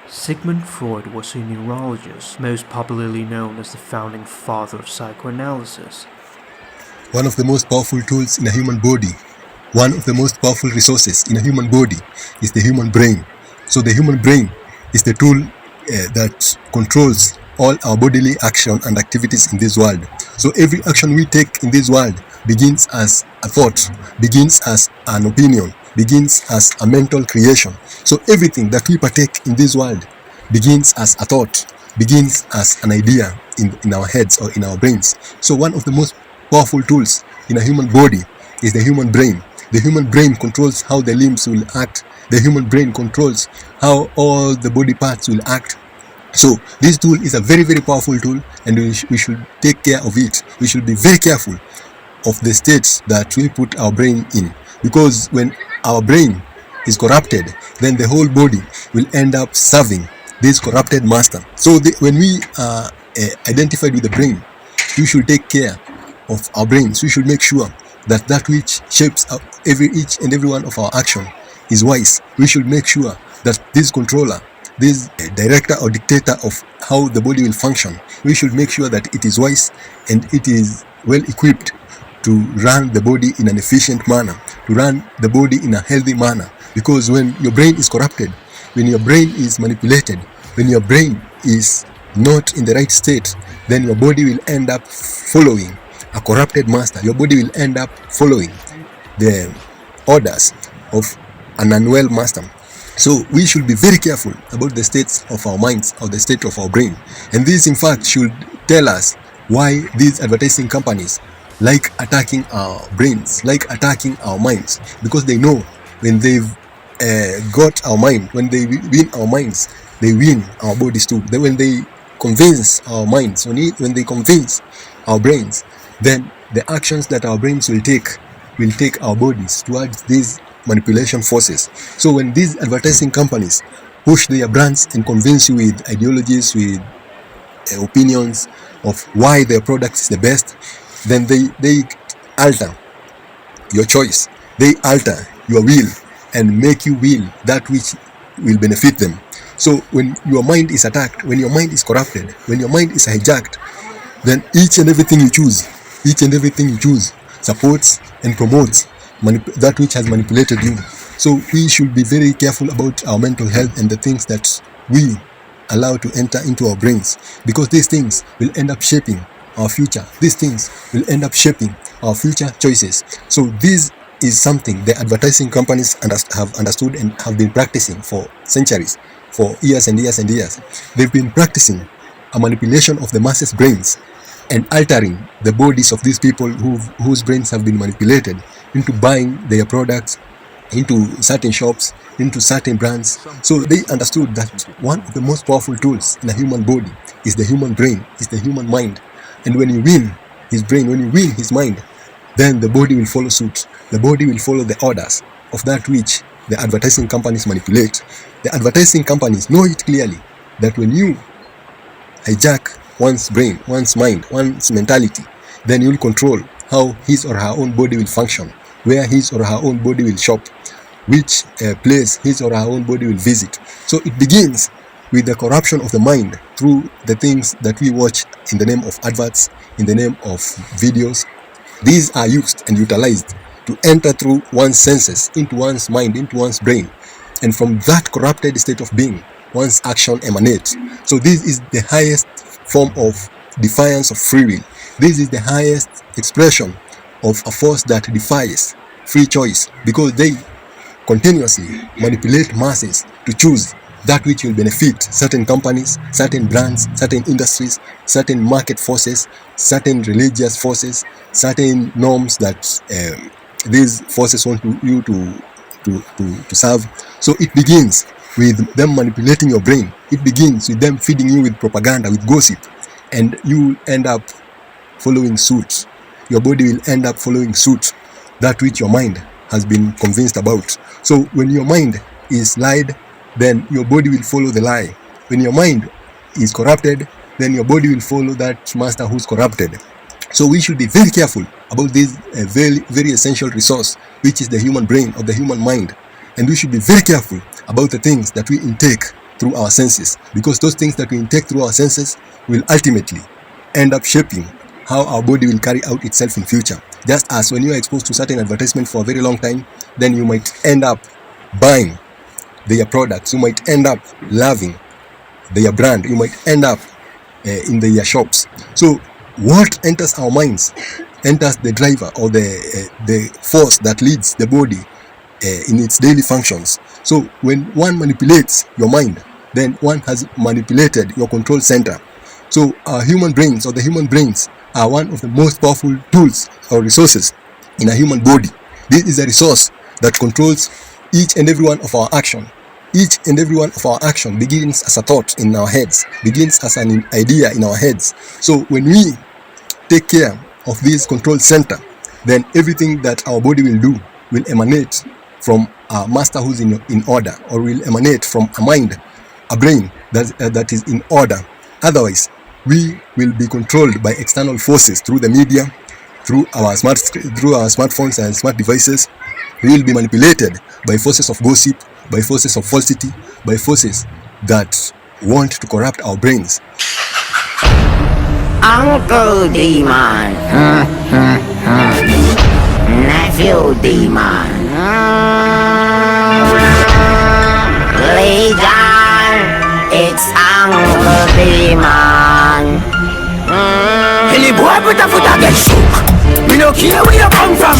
Sigmund Freud was a neurologist, most popularly known as the founding father of psychoanalysis. One of the most powerful tools in a human body, one of the most powerful resources in a human body is the human brain. So the human brain is the tool that controls all our bodily action and activities in this world. So every action we take in this world begins as a thought, begins as an opinion, begins as a mental creation. So everything that we partake in this world begins as a thought, begins as an idea in our heads or in our brains. So one of the most powerful tools in a human body is the human brain. The human brain controls how the limbs will act. The human brain controls how all the body parts will act. So this tool is a very, very powerful tool, and we should take care of it. We should be very careful of the states that we put our brain in, because when our brain is corrupted, then the whole body will end up serving this corrupted master. So when we are identified with the brain, we should take care of our brains. We should make sure that that which shapes each and every one of our action is wise. We should make sure that this controller, this director or dictator of how the body will function, we should make sure that it is wise and it is well equipped to run the body in an efficient manner, to run the body in a healthy manner. Because when your brain is corrupted, when your brain is manipulated, when your brain is not in the right state, then your body will end up following a corrupted master. Your body will end up following the orders of an unwell master. So we should be very careful about the states of our minds or the state of our brain. And this in fact should tell us why these advertising companies like attacking our brains, like attacking our minds, because they know when they've got our mind, when they win our minds, they win our bodies too. Then when they convince our minds, when they convince our brains, then the actions that our brains will take our bodies towards these manipulation forces. So when these advertising companies push their brands and convince you with ideologies, with opinions of why their product is the best, then they alter your choice, they alter your will and make you will that which will benefit them. So when your mind is attacked, when your mind is corrupted, when your mind is hijacked, then each and everything you choose supports and promotes that which has manipulated you. So we should be very careful about our mental health and the things that we allow to enter into our brains, because these things will end up shaping our future. These things will end up shaping our future choices. So this is something the advertising companies have understood and have been practicing for centuries, for years and years and years. They've been practicing a manipulation of the masses' brains and altering the bodies of these people whose brains have been manipulated into buying their products into certain shops, into certain brands. So they understood that one of the most powerful tools in a human body is the human brain, is the human mind. And when you win his brain, when you win his mind, then the body will follow suit. The body will follow the orders of that which the advertising companies manipulate. The advertising companies know it clearly that when you hijack one's brain, one's mind, one's mentality, then you'll control how his or her own body will function, where his or her own body will shop, which place his or her own body will visit. So it begins with the corruption of the mind through the things that we watch in the name of adverts, in the name of videos. These are used and utilized to enter through one's senses, into one's mind, into one's brain. And from that corrupted state of being, one's action emanates. So this is the highest form of defiance of free will. This is the highest expression of a force that defies free choice, because they continuously manipulate masses to choose that which will benefit certain companies, certain brands, certain industries, certain market forces, certain religious forces, certain norms that these forces want you to serve. So it begins with them manipulating your brain. It begins with them feeding you with propaganda, with gossip, and you end up following suit. Your body will end up following suit, that which your mind has been convinced about. So when your mind is lied, then your body will follow the lie. When your mind is corrupted, then your body will follow that master who's corrupted. So we should be very careful about this very, very essential resource, which is the human brain or the human mind. And we should be very careful about the things that we intake through our senses, because those things that we intake through our senses will ultimately end up shaping how our body will carry out itself in future. Just as when you are exposed to certain advertisement for a very long time, then you might end up buying their products, you might end up loving their brand, you might end up in their shops. So what enters our minds enters the driver or the force that leads the body in its daily functions. So when one manipulates your mind, then one has manipulated your control center. So our human brains, or the human brains, are one of the most powerful tools or resources in a human body. This is a resource that controls each and every one of our action. Each and every one of our action begins as a thought in our heads, begins as an idea in our heads. So when we take care of this control center, then everything that our body will do will emanate from a master who's in order, or will emanate from a mind, a brain that is in order. Otherwise, we will be controlled by external forces through the media, through our smartphones and smart devices. We will be manipulated by forces of gossip, by forces of falsity, by forces that want to corrupt our brains. Uncle Demon, Nephew Demon, Legion, it's Uncle Demon. Any boy put a foot and get shook. Me no care where you come from.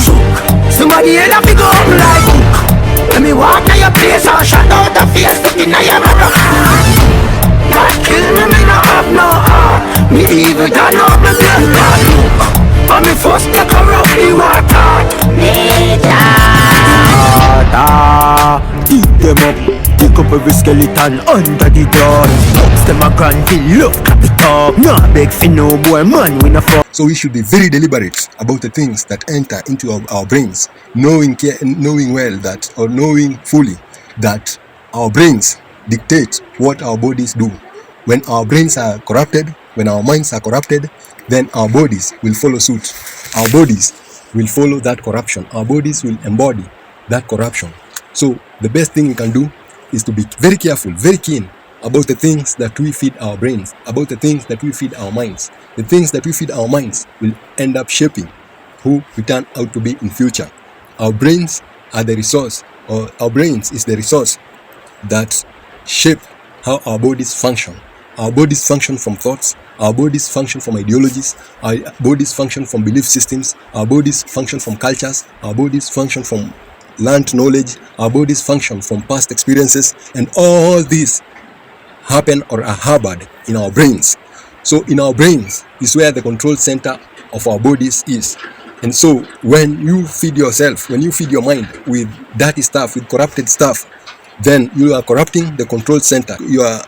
Somebody else fi go up like hook. When me walk to your place, I shut out the face, looking at your brother. God kill me, me no have no heart. Me evil done up me blood God look. But me first take a rough the water. Eat them up. Pick up every skeleton under the ground. Box them a grand kill, love clap it up. Nah beg for no boy, man, we no fuck. So we should be very deliberate about the things that enter into our brains, knowing well that, or knowing fully that our brains dictate what our bodies do. When our brains are corrupted, when our minds are corrupted, then our bodies will follow suit. Our bodies will follow that corruption. Our bodies will embody that corruption. So the best thing we can do is to be very careful, very keen about the things that we feed our brains, about the things that we feed our minds. The things that we feed our minds will end up shaping who we turn out to be in future. Our brains are the resource, or our brains is the resource that shape how our bodies function. Our bodies function from thoughts, our bodies function from ideologies, our bodies function from belief systems, our bodies function from cultures, our bodies function from learned knowledge, our bodies function from past experiences, and all these happen or are harbored in our brains. So in our brains is where the control center of our bodies is. And so when you feed yourself, when you feed your mind with dirty stuff, with corrupted stuff, then you are corrupting the control center. You are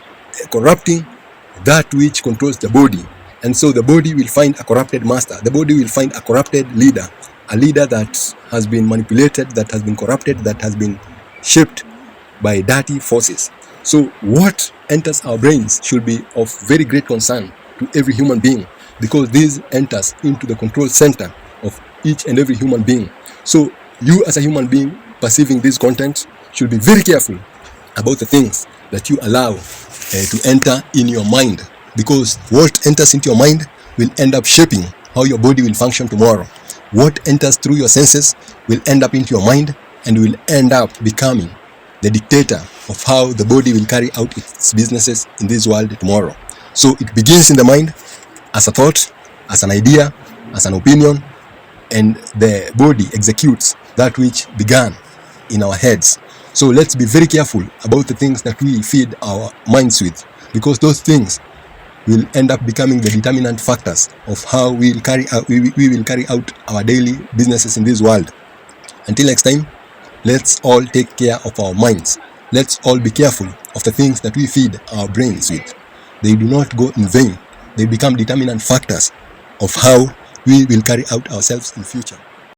corrupting that which controls the body. And so the body will find a corrupted master. The body will find a corrupted leader, a leader that has been manipulated, that has been corrupted, that has been shaped by dirty forces. So what enters our brains should be of very great concern to every human being, because this enters into the control center of each and every human being. So you as a human being perceiving this content should be very careful about the things that you allow to enter in your mind, because what enters into your mind will end up shaping how your body will function tomorrow. What enters through your senses will end up into your mind and will end up becoming the dictator of how the body will carry out its businesses in this world tomorrow. So it begins in the mind as a thought, as an idea, as an opinion, and the body executes that which began in our heads. So let's be very careful about the things that we feed our minds with, because those things will end up becoming the determinant factors of how we will carry out our daily businesses in this world. Until next time, let's all take care of our minds. Let's all be careful of the things that we feed our brains with. They do not go in vain. They become determinant factors of how we will carry out ourselves in future.